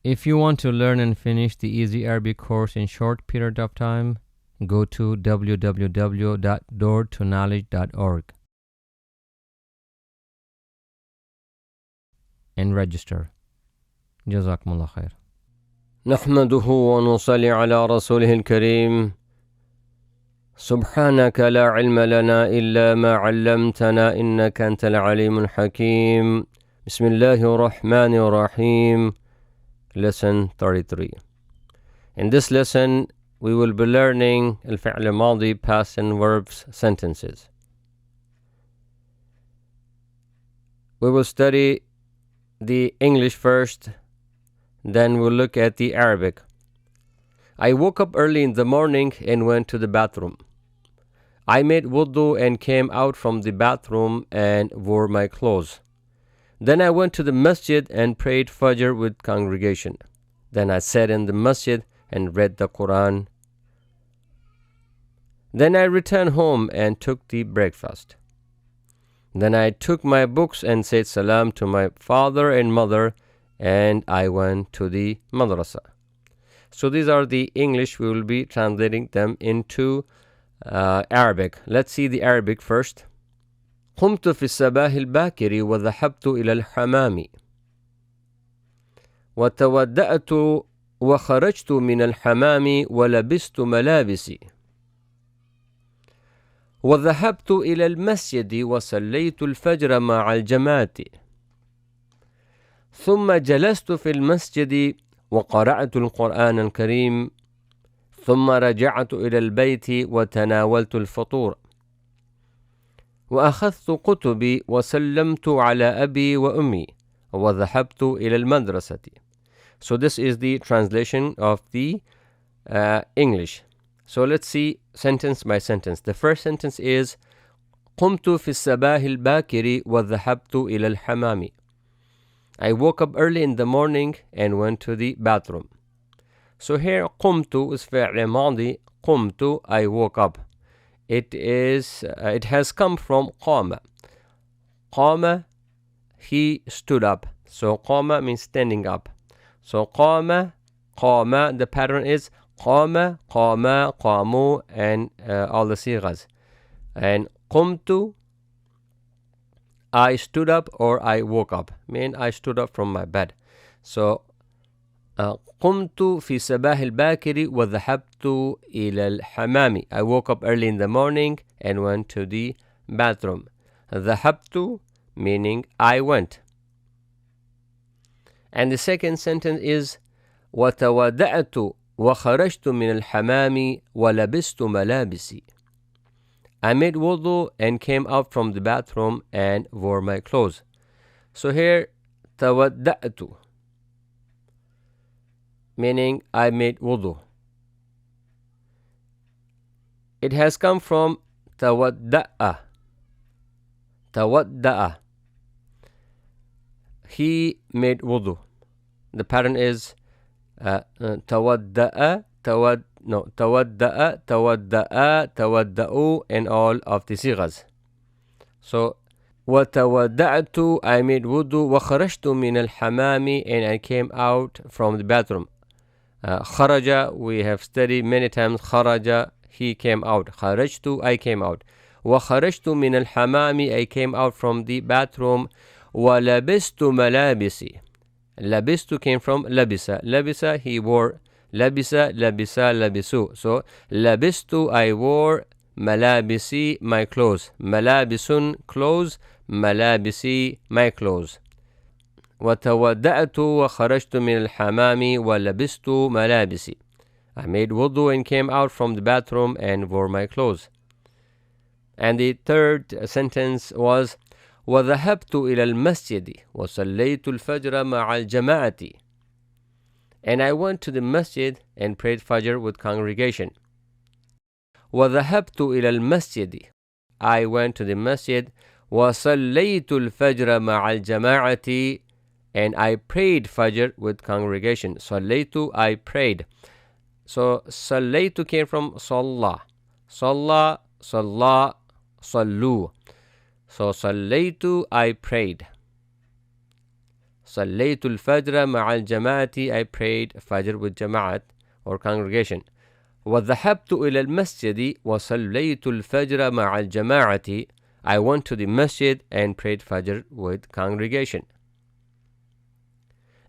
If you want to learn and finish the Easy Arabic course in short period of time, go to www.doortoknowledge.org and register. Jazakumullah khair. نحمده ونصلي على رسوله الكريم. سبحانك لا علم لنا إلا ما علمتنا إنك أنت العليم الحكيم. بسم الله الرحمن الرحيم. Lesson 33. In this lesson, we will be learning الفعل الماضي, past and verbs sentences. We will study the English first, then we'll look at the Arabic. I woke up early in the morning and went to the bathroom. I made wudu and came out from the bathroom and wore my clothes. Then I went to the masjid and prayed Fajr with congregation. Then I sat in the masjid and read the Quran. Then I returned home and took the breakfast. Then I took my books and said salam to my father and mother, and I went to the madrasa. So these are the English. We will be translating them into Arabic. Let's see the Arabic first. قمت في الصباح الباكر وذهبت إلى الحمام وتودأت وخرجت من الحمام ولبست ملابسي وذهبت إلى المسجد وصليت الفجر مع الجماعة ثم جلست في المسجد وقرأت القرآن الكريم ثم رجعت إلى البيت وتناولت الفطور وأخذت كتبي وسلمت على أبي وأمي وذهبت إلى المدرسة. So this is the translation of the English. So let's see sentence by sentence. The first sentence is قمت في الصباح الباكر وذهبت إلى الحمام. I woke up early in the morning and went to the bathroom. So here قمت is فعل ماضي. قمت, I woke up. It has come from قام. قام, he stood up. So قام means standing up. So قام, the pattern is قام, قام, قاموا, and all the sighas. And قمت, I stood up or I woke up. Mean I stood up from my bed. So قمت في صباح الباكر وذهبت إلى الحمام. I woke up early in the morning and went to the bathroom. ذهبت meaning I went. And the second sentence is وتودأت وخرجت من الحمام ولبست ملابسي. I made wudu and came out from the bathroom and wore my clothes. So here تودأت meaning I made wudu. It has come from tawadda'a. Tawadda'a. He made wudu. The pattern is tawadda'a, tawadda'a, tawadda'u, and all of the sighas. So وتودعت, I made wudu, وخرجت من الحمام, and I came out from the bathroom. خرج, we have studied many times. خرج, he came out. خرجت, I came out. وخرجت من الحمام, I came out from the bathroom. ولبست ملابسي. لبست came from لبس. لبس, he wore. لبس, لبس, لبسوا. So لبست, I wore. ملابسي, my clothes. ملابس, clothes. ملابسي, my clothes. وتودأت وخرجت من الحمام ولبست ملابسي. I made wudu and came out from the bathroom and wore my clothes. And the third sentence was وذهبت إلى المسجد وصليت الفجر مع الجماعة. And I went to the masjid and prayed Fajr with congregation. وذهبت إلى المسجد, I went to the masjid. وصليت الفجر مع الجماعة, and I prayed Fajr with congregation. صليت, I prayed. So صليت came from صلى. صلى, صلى, صلوا. So صليت, I prayed. صليت الفجر مع الجماعة. I prayed Fajr with Jama'at or congregation. وذهبت إلى المسجد وصليت الفجر مع الجماعة. I went to the masjid and prayed Fajr with congregation.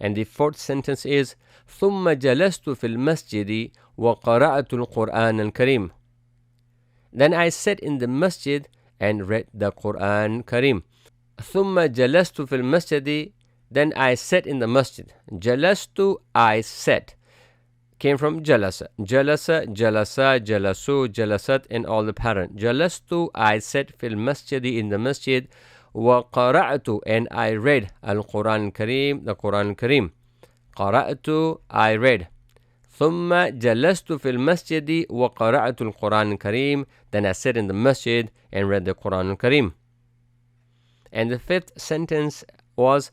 And the fourth sentence is ثم جلست في المسجد وقرأت القرآن الكريم. Then I sat in the masjid and read the Quran Kareem. ثم جلست في المسجد. Then I sat in the masjid. جلست, I sat. Came from jalasa. Jalasa, jalasa, jalasu, jalasat, and all the pattern. Jalastu, I sat fil masjidi, in the masjid. Wa qara'tu, and I read al-Quran Kareem, the Quran Kareem. Qara'tu, I read. ثم جلست في المسجد وقرأت القرآن الكريم. Then I sat in the masjid and read the Quran Kareem. And the fifth sentence was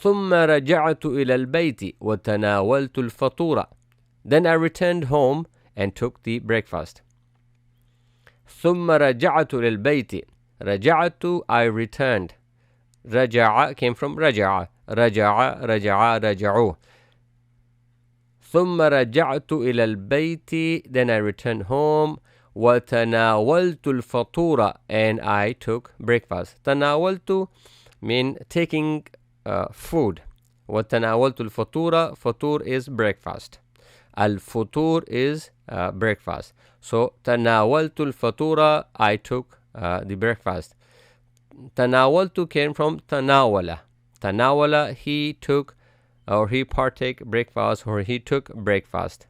ثم رجعت إلى البيت وتناولت الفطور. Then I returned home and took the breakfast. ثم رجعت إلى البيت. رجعت, I returned. رجع came from رجع. رجع, رجع, رجعوا. ثم رجعت إلى البيت. Then I returned home. وتناولت الفطور, and I took breakfast. تناولت mean taking food. وتناولت الفطور. فطور is breakfast. Al-futur is breakfast. So تناولت الفطور, I took the breakfast. تناولت came from تناول. تناول, he took or he partake breakfast, or he took breakfast.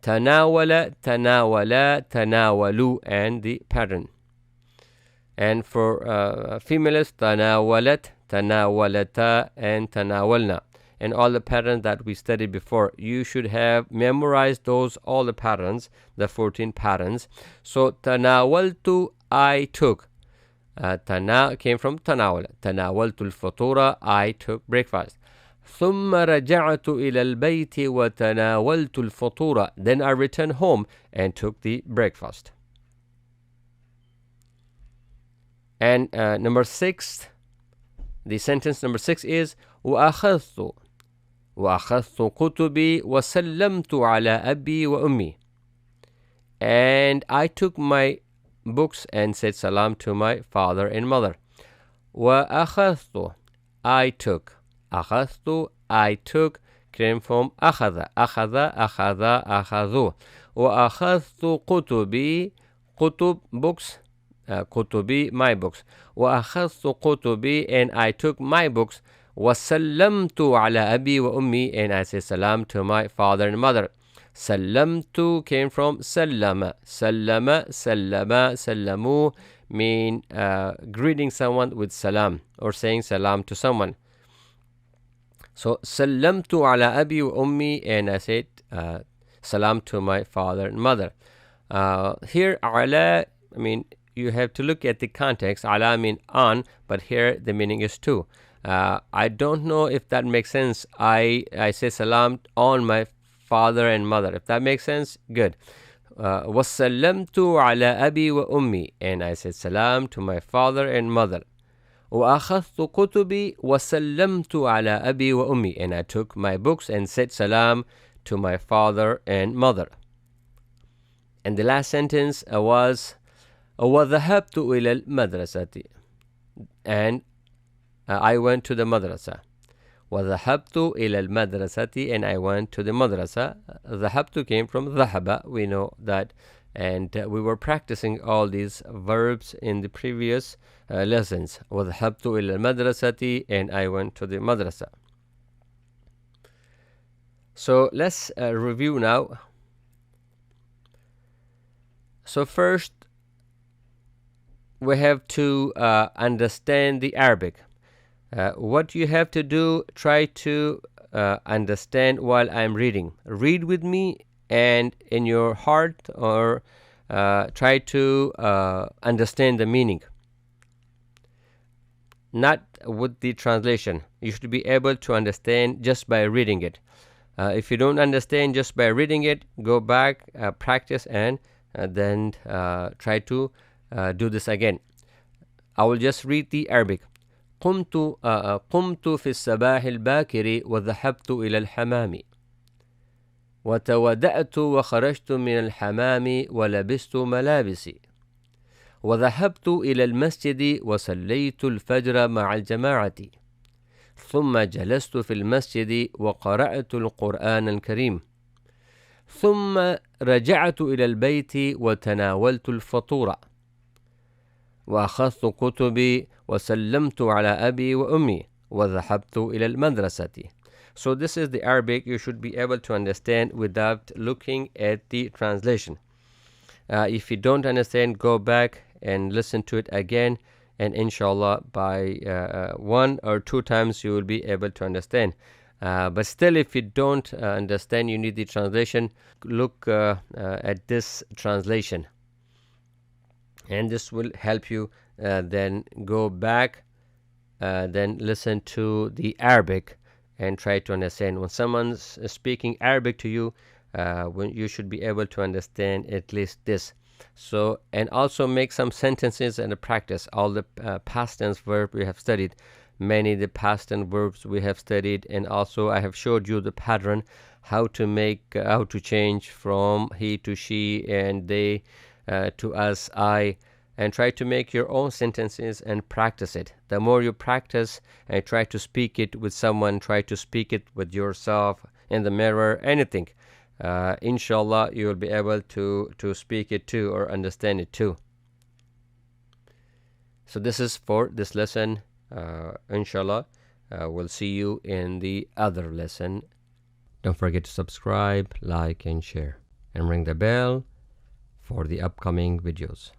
تناول, تناولا, تناولوا, and the pattern. And for females, تناولت, تناولتا, and تناولنا. And all the patterns that we studied before. You should have memorized those, all the patterns, the 14 patterns. So, تناولت, I took. تنا came from تناول. تناولت الفطور, I took breakfast. ثم رجعت إلى البيت وتناولت الفطور. Then I returned home and took the breakfast. And number 6, the sentence number 6 is وأخذت كتبي وسلمت على أبي وأمي. And I took my books and said salam to my father and mother. وأخذت, I took. أخذت, I took, came from أخذ. أخذ, أخذ, أخذوا. وأخذت كتبي, كتب, books, كتبي, my books. وأخذت كتبي, and I took my books. وسلمت على أبي وأمي, and I said salam to my father and mother. سلمت came from سلم. سلم, سلما, سلموا mean greeting someone with salam or saying salam to someone. So سلمت على أبي وأمي, and I said salam to my father and mother. Here على, I mean, you have to look at the context. على mean on, but here the meaning is to. I don't know if that makes sense. I say salam on my father and mother. If that makes sense, good. وَسَلَّمْتُ عَلَى أَبِي وَأُمِّي, and I said salam to my father and mother. وَأَخَذْتُ كُتُبِي وَسَلَّمْتُ عَلَى أَبِي وَأُمِّي, and I took my books and said salam to my father and mother. And the last sentence was وَذَهَبْتُ إِلَى الْمَدْرَسَةِ, and I went to the madrasa. وَذَهَبْتُ إِلَى الْمَدْرَسَةِ, and I went to the madrasa. ذَهَبْتُ came from ذَهَبَ, we know that, and we were practicing all these verbs in the previous lessons. وَذَهَبْتُ إِلَى الْمَدْرَسَةِ, and I went to the madrasa. So let's review now. So first, we have to understand the Arabic. What you have to do, try to understand while I'm reading. Read with me and in your heart, or try to understand the meaning. Not with the translation. You should be able to understand just by reading it. If you don't understand just by reading it, go back, practice, and then try to do this again. I will just read the Arabic. قمت في الصباح الباكر وذهبت إلى الحمام وتودأت وخرجت من الحمام ولبست ملابسي وذهبت إلى المسجد وصليت الفجر مع الجماعة ثم جلست في المسجد وقرأت القرآن الكريم ثم رجعت إلى البيت وتناولت الفطور وأخذت كتبي وسلمت على أبي وأمي وذهبت إلى المدرسة. So this is the Arabic you should be able to understand without looking at the translation. If you don't understand, go back and listen to it again, and inshallah by one or two times you will be able to understand. But still, if you don't understand, you need the translation. Look at this translation, and this will help you. Then go back, then listen to the Arabic and try to understand. When someone's speaking Arabic to you, when you should be able to understand at least this. So, and also make some sentences and practice all the past tense verb we have studied. Many the past tense verbs we have studied, and also I have showed you the pattern how to change from he to she and they to us, I, and try to make your own sentences and practice it. The more you practice and try to speak it with someone, try to speak it with yourself in the mirror, anything, inshallah you will be able to speak it too or understand it too. So this is for this lesson. Inshallah we'll see you in the other lesson. Don't forget to subscribe, like and share, and ring the bell for the upcoming videos.